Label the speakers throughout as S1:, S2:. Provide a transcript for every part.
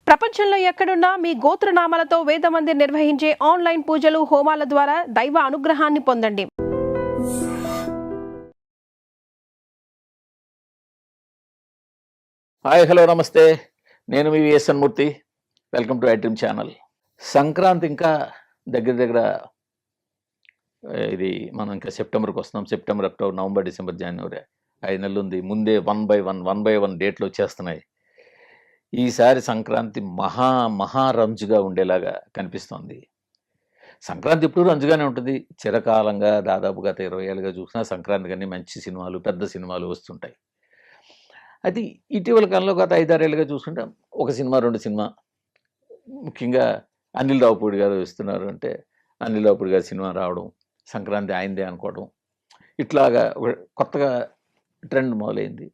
S1: ప్రపంచంలో ఎక్కడున్నా మీ గోత్రనామాలతో వేదమందిర్ నిర్వహించే ఆన్లైన్ పూజలు హోమాల ద్వారా దైవ అనుగ్రహాన్ని పొందండి.
S2: హాయ్, హలో, నమస్తే. నేను మీ VSN Murthy. Welcome to iDream channel. Sankranti ఇంకా దగ్గర ఇది మనం ఇంకా సెప్టెంబర్కి వస్తున్నాం. సెప్టెంబర్, అక్టోబర్, నవంబర్, డిసెంబర్, జనవరి 5 నెలలు ఉంది. ముందే వన్ బై వన్ డేట్లు వచ్చేస్తున్నాయి. ఈసారి సంక్రాంతి మహా రంజుగా ఉండేలాగా కనిపిస్తోంది. సంక్రాంతి ఎప్పుడు రంజుగానే ఉంటుంది. చిరకాలంగా దాదాపు గత 20 ఏళ్ళుగా చూసినా సంక్రాంతి కానీ మంచి సినిమాలు, పెద్ద సినిమాలు వస్తుంటాయి. అది ఇటీవల కాలంలో గత 5-6 ఏళ్ళుగా చూసుకుంటే ఒక సినిమా, 2 సినిమా, ముఖ్యంగా అనిల్ రావుపూడి గారు ఇస్తున్నారు అంటే అనిల్ రావుపూడి గారి సినిమా రావడం, సంక్రాంతి ఆయనదే అనుకోవడం, ఇట్లాగా కొత్తగా ట్రెండ్ మొదలైంది.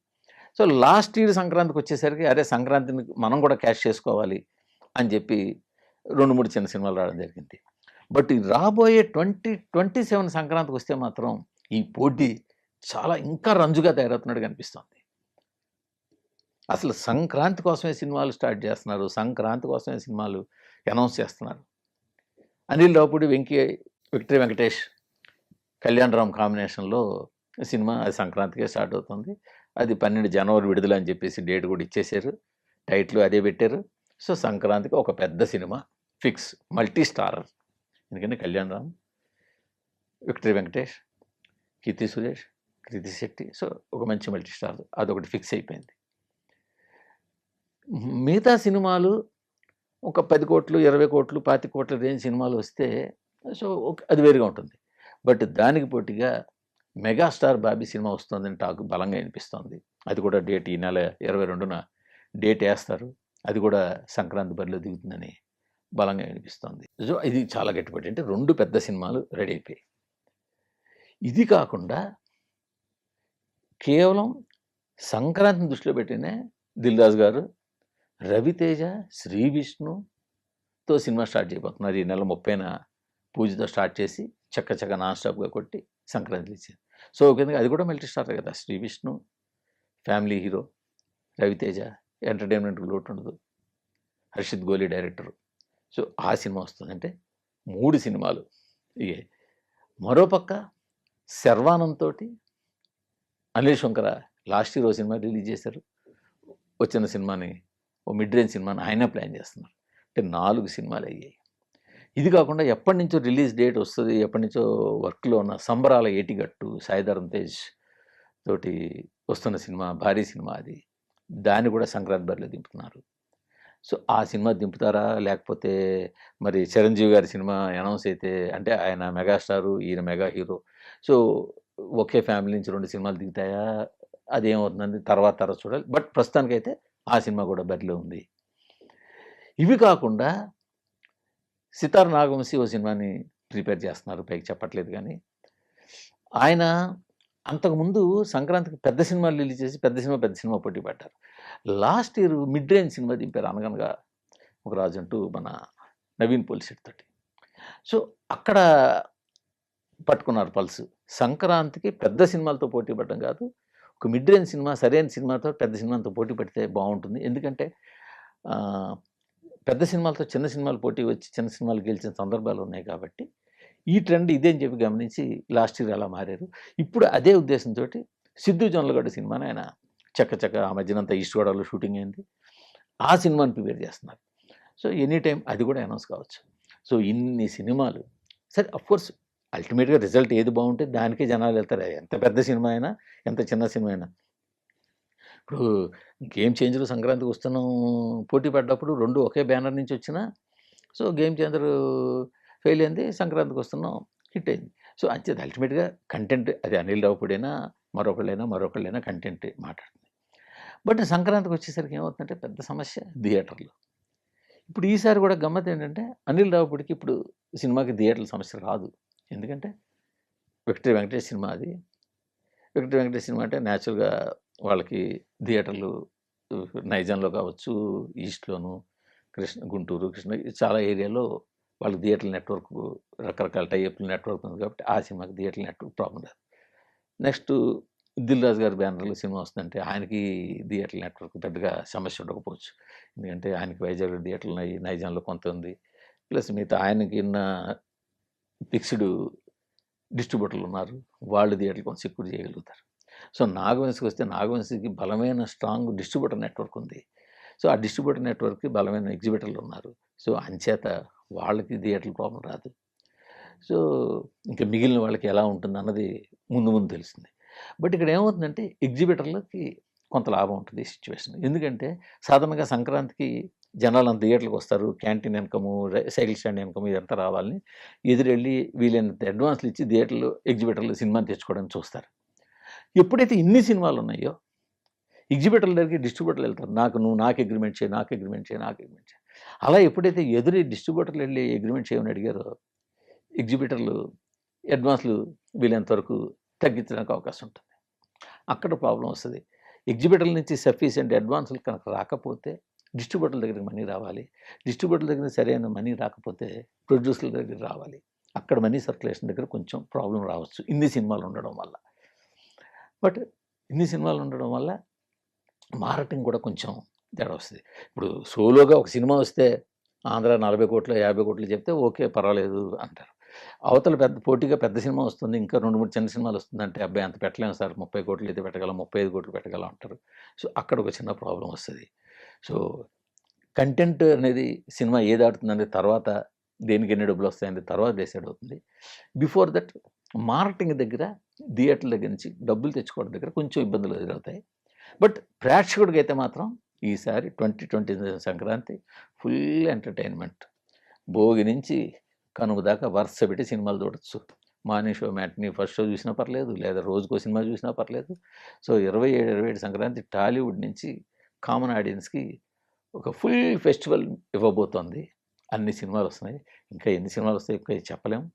S2: సో లాస్ట్ ఇయర్ సంక్రాంతికి వచ్చేసరికి అరే సంక్రాంతిని మనం కూడా క్యాష్ చేసుకోవాలి అని చెప్పి 2-3 చిన్న సినిమాలు రావడం జరిగింది. బట్ ఈ రాబోయే 2027 సంక్రాంతికి వస్తే మాత్రం ఈ పోటీ చాలా ఇంకా రంజుగా తయారవుతున్నట్టు కనిపిస్తుంది. అసలు సంక్రాంతి కోసమే సినిమాలు స్టార్ట్ చేస్తున్నారు, సంక్రాంతి కోసమే సినిమాలు అనౌన్స్ చేస్తున్నారు. అనిల్ రావుపూడి, విక్టరీ వెంకటేష్, కళ్యాణ్ రామ్ కాంబినేషన్లో సినిమా అది సంక్రాంతికే స్టార్ట్ అవుతుంది. అది 12 జనవరి విడుదల అని చెప్పేసి డేట్ కూడా ఇచ్చేసారు, టైటిల్ అదే పెట్టారు. సో సంక్రాంతికి ఒక పెద్ద సినిమా ఫిక్స్, మల్టీ స్టారర్. ఎందుకంటే కళ్యాణ్ రామ్, విక్టరీ వెంకటేష్, కీర్తి సురేష్, కృతి శెట్టి, సో ఒక మంచి మల్టీ స్టార్, అదొకటి ఫిక్స్ అయిపోయింది. మిగతా సినిమాలు ఒక 10 కోట్లు, 20 కోట్లు, 25 కోట్ల రేంజ్ సినిమాలు వస్తే సో అది వేరుగా ఉంటుంది. బట్ దానికి పోటీగా మెగాస్టార్ బాబీ సినిమా వస్తుందని టాక్ బలంగా వినిపిస్తోంది. అది కూడా డేట్ ఈ నెల 22న డేట్ వేస్తారు. అది కూడా సంక్రాంతి బరిలో దిగుతుందని బలంగా వినిపిస్తోంది. సో ఇది చాలా గట్టిపడి, అంటే 2 పెద్ద సినిమాలు రెడీ అయిపోయాయి. ఇది కాకుండా కేవలం సంక్రాంతిని దృష్టిలో పెట్టినే దిల్ రాజు గారు రవితేజ, శ్రీ విష్ణుతో సినిమా స్టార్ట్ చేయబోతున్నారు. ఈ నెల 30న పూజతో స్టార్ట్ చేసి చక్క నాన్ స్టాప్గా కొట్టి సంక్రాంతి ఇచ్చారు. సో కింద అది కూడా మల్టీ స్టార్ కదా. Sree Vishnu family hero, Ravi Teja entertainment లోటు ఉండదు, హర్షిత్ గోలీ డైరెక్టర్. సో ఆ సినిమా వస్తుంది, అంటే 3 సినిమాలు. ఇక మరోపక్క శర్వానంద్ తోటి Anil Shankara last year cinema release చేశారు. వచ్చిన సినిమాని ఓ మిడ్ రేంజ్ సినిమాని ఆయన ప్లాన్ చేస్తున్నారు. అంటే 4 సినిమాలు అయ్యాయి. ఇది కాకుండా ఎప్పటి నుంచో రిలీజ్ డేట్ వస్తుంది, ఎప్పటి నుంచో వర్క్లో ఉన్న సంబరాల ఏటిగట్టు, సాయిధరం తేజ్ తోటి వస్తున్న సినిమా, భారీ సినిమా అది. దాన్ని కూడా సంక్రాంతి బరిలో దింపుతున్నారు. సో ఆ సినిమా దింపుతారా, లేకపోతే మరి చిరంజీవి గారి సినిమా అనౌన్స్ అయితే, అంటే ఆయన మెగాస్టారు, ఈయన మెగా హీరో, సో ఒకే ఫ్యామిలీ నుంచి 2 సినిమాలు దిగుతాయా, అదేమవుతుందని తర్వాత చూడాలి. బట్ ప్రస్తుతానికైతే ఆ సినిమా కూడా బరిలో ఉంది. ఇవి కాకుండా సితార్ నాగవంశీ ఓ సినిమాని ప్రిపేర్ చేస్తున్నారు, పైకి చెప్పట్లేదు కానీ. ఆయన అంతకుముందు సంక్రాంతికి పెద్ద సినిమాలు రిలీజ్ చేసి పెద్ద సినిమా పోటీ పడ్డారు. Last year mid range cinema దింపారు, అనగనగా ఒక రాజు అంటూ మన నవీన్ పోలిశెట్టి తోటి. సో అక్కడ పట్టుకున్నారు పల్స్. సంక్రాంతికి పెద్ద సినిమాలతో పోటీ పడడం కాదు, ఒక మిడ్ రేంజ్ సినిమా, సరైన సినిమాతో పెద్ద సినిమాతో పోటీ పడితే బాగుంటుంది. ఎందుకంటే పెద్ద సినిమాలతో చిన్న సినిమాలు పోటీ వచ్చి చిన్న సినిమాలు గెలిచిన సందర్భాలు ఉన్నాయి. కాబట్టి ఈ ట్రెండ్ ఇదే అని చెప్పి గమనించి లాస్ట్ ఇయర్ అలా మారారు. ఇప్పుడు అదే ఉద్దేశంతో సిద్ధు జొన్నలగడ్డ సినిమాని ఆయన చక్క ఆ మధ్యనంతా ఈస్ట్ గోదావరిలో షూటింగ్ అయింది, ఆ సినిమాని ప్రిపేర్ చేస్తున్నారు. సో ఎనీ టైం అది కూడా అనౌన్స్ కావచ్చు. సో ఇన్ని సినిమాలు, సరే అఫ్కోర్స్ అల్టిమేట్గా రిజల్ట్ ఏది బాగుంటే దానికే జనాలు వెళ్తారు. ఎంత పెద్ద సినిమా అయినా, ఎంత చిన్న సినిమా అయినా. ఇప్పుడు గేమ్ చేంజర్ సంక్రాంతికి వస్తున్నాం పోటీ పడ్డప్పుడు 2 ఒకే బ్యానర్ నుంచి వచ్చినా, సో గేమ్ చేంజర్ ఫెయిల్ అయింది, సంక్రాంతికి వస్తున్నాం హిట్ అయింది. సో అంతే, అల్టిమేట్గా కంటెంట్, అది అనిల్ రావుపూడైనా మరొకళ్ళైనా కంటెంట్ మాట్లాడుతుంది. బట్ సంక్రాంతికి వచ్చేసరికి ఏమవుతుందంటే పెద్ద సమస్య థియేటర్లు. ఇప్పుడు ఈసారి కూడా గమ్మత్ ఏంటంటే అనిల్ రావుపూడికి ఇప్పుడు సినిమాకి థియేటర్ల సమస్య రాదు. ఎందుకంటే విక్టరీ వెంకటేష్ సినిమా అది. విక్టరీ వెంకటేష్ సినిమా అంటే న్యాచురల్గా వాళ్ళకి థియేటర్లు నైజాంలో కావచ్చు, ఈస్ట్లోను, గుంటూరు, కృష్ణ, చాలా ఏరియాలో వాళ్ళకి థియేటర్ల నెట్వర్క్, రకరకాల టైప్ల నెట్వర్క్ ఉంది. కాబట్టి ఆ సినిమాకి థియేటర్ల నెట్వర్క్ ప్రాబ్లం లేదు. నెక్స్ట్ దిల్ రాజు గారి బ్యానర్లో సినిమా వస్తుందంటే ఆయనకి థియేటర్ నెట్వర్క్ పెద్దగా సమస్య ఉండకపోవచ్చు. ఎందుకంటే ఆయనకి వైజాగ్లో థియేటర్లు ఉన్నాయి, నైజాంలో కొంత ఉంది. ప్లస్ మిగతా ఆయనకి ఉన్న ఫిక్స్డ్ డిస్ట్రిబ్యూటర్లు ఉన్నారు, వాళ్ళు థియేటర్లు కొంచెం సెక్యూర్ చేయగలుగుతారు. సో నాగవంశికి వస్తే నాగవంశికి బలమైన స్ట్రాంగ్ డిస్ట్రిబ్యూటర్ నెట్వర్క్ ఉంది. సో ఆ డిస్ట్రిబ్యూటర్ నెట్వర్క్కి బలమైన ఎగ్జిబిటర్లు ఉన్నారు. సో అంచేత వాళ్ళకి థియేటర్ ప్రాబ్లం రాదు. సో ఇంకా మిగిలిన వాళ్ళకి ఎలా ఉంటుంది అన్నది ముందు ముందు తెలుస్తుంది. బట్ ఇక్కడ ఏమవుతుందంటే ఎగ్జిబిటర్లకి కొంత లాభం ఉంటుంది ఈ సిచ్యువేషన్. ఎందుకంటే సాధారణంగా సంక్రాంతికి జనాలు అంత థియేటర్లకు వస్తారు, canteen income, cycle stand income ఇదంతా రావాలని ఎదురెళ్ళి వీలైనంత అడ్వాన్స్లు ఇచ్చి థియేటర్లు ఎగ్జిబిటర్లు సినిమాని తెచ్చుకోవడానికి చూస్తారు. ఎప్పుడైతే ఇన్ని సినిమాలు ఉన్నాయో ఎగ్జిబిటర్ల దగ్గరికి డిస్ట్రిబ్యూటర్లు వెళ్తారు, నాకు అగ్రిమెంట్ చేయి, నాకు అగ్రిమెంట్ చేయి, నాకు అగ్రిమెంట్ చేయి. అలా ఎప్పుడైతే డిస్ట్రిబ్యూటర్లు వెళ్ళి అగ్రిమెంట్ చేయమని అడిగారో ఎగ్జిబిటర్లు అడ్వాన్స్లు వీలైనంతవరకు తగ్గించడానికి అవకాశం ఉంటుంది. అక్కడ ప్రాబ్లం వస్తుంది. ఎగ్జిబిటర్ల నుంచి సఫిషియెంట్ అడ్వాన్సులు కనుక రాకపోతే డిస్ట్రిబ్యూటర్ల దగ్గరికి మనీ రావాలి, డిస్ట్రిబ్యూటర్ల దగ్గర సరైన మనీ రాకపోతే ప్రొడ్యూసర్ల దగ్గర రావాలి. అక్కడ మనీ సర్క్యులేషన్ దగ్గర కొంచెం ప్రాబ్లం రావచ్చు ఇన్ని సినిమాలు ఉండడం వల్ల. బట్ ఇన్ని సినిమాలు ఉండడం వల్ల మార్కెటింగ్ కూడా కొంచెం తేడా వస్తుంది. ఇప్పుడు సోలోగా ఒక సినిమా వస్తే ఆంధ్ర 40 కోట్లు 50 కోట్లు చెప్తే ఓకే పర్వాలేదు అంటారు. అవతల పోటీగా పెద్ద సినిమా వస్తుంది, ఇంకా 2-3 చిన్న సినిమాలు వస్తుందంటే అబ్బాయి అంత పెట్టలేము సార్, 30 కోట్లు అయితే పెట్టగలం, 35 కోట్లు పెట్టగలం అంటారు. సో అక్కడ ఒక చిన్న ప్రాబ్లం వస్తుంది. సో కంటెంట్ అనేది సినిమా ఏది ఆడుతుందనే తర్వాత దేనికి ఎన్ని డబ్బులు వస్తాయనేది తర్వాత డిసైడ్ అవుతుంది. బిఫోర్ దట్ మార్కెటింగ్ దగ్గర థియేటర్ల దగ్గర నుంచి డబ్బులు తెచ్చుకోవడం దగ్గర కొంచెం ఇబ్బందులు ఎదురవుతాయి. బట్ ప్రేక్షకుడికి అయితే మాత్రం ఈసారి 2020 సంక్రాంతి ఫుల్ ఎంటర్టైన్మెంట్. భోగి నుంచి కనుమ దాకా వరుస పెట్టి సినిమాలు చూడొచ్చు. Morning show, matinee, first show చూసినా పర్లేదు, లేదా రోజుకో సినిమా చూసినా పర్లేదు. సో 27 సంక్రాంతి టాలీవుడ్ నుంచి కామన్ ఆడియన్స్కి ఒక ఫుల్ ఫెస్టివల్ ఇవ్వబోతోంది. అన్ని సినిమాలు వస్తున్నాయి, ఇంకా ఎన్ని సినిమాలు వస్తాయి ఇంకా చెప్పలేము.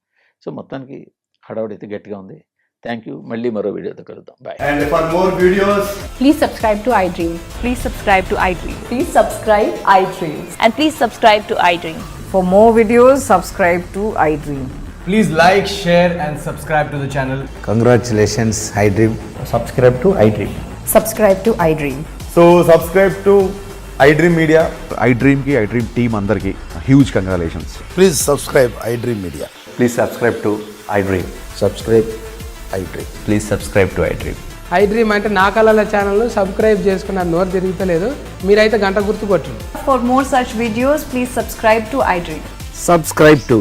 S2: సో మొత్తానికి హడావుడైతే గట్టిగా ఉంది. Thank you. మళ్ళీ మరో వీడియోతో కలుద్దాం. Bye.
S3: And for more videos,
S4: Please subscribe to iDream.
S5: Please subscribe to iDream.
S4: Please subscribe iDream.
S5: And please subscribe to iDream.
S6: For more videos, subscribe to iDream.
S3: please like, share and subscribe to the channel.
S7: Congratulations, iDream.
S8: subscribe to iDream.
S4: Subscribe to iDream.
S3: So subscribe to iDream Media.
S9: iDream ki iDream team andarki huge congratulations.
S7: Please subscribe iDream Media.
S8: Please subscribe to iDream.
S7: Subscribe iDream.
S8: Please subscribe to iDream.
S10: iDream అంటే నా కళల channel subscribe చేసుకున్న నోరు తిరుగుతలేదు, మీరైతే గంట గుర్తు కొట్టండి.
S4: For more such videos, please subscribe to iDream.
S8: Subscribe to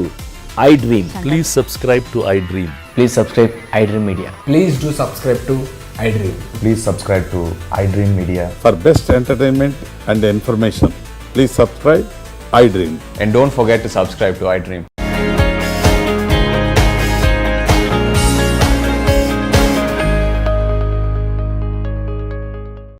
S8: iDream.
S11: Please subscribe to iDream.
S8: Please subscribe iDream Media.
S3: Please do subscribe to iDream.
S8: Please subscribe to iDream Media.
S9: For best entertainment and information, please subscribe iDream.
S8: And don't forget to subscribe to iDream.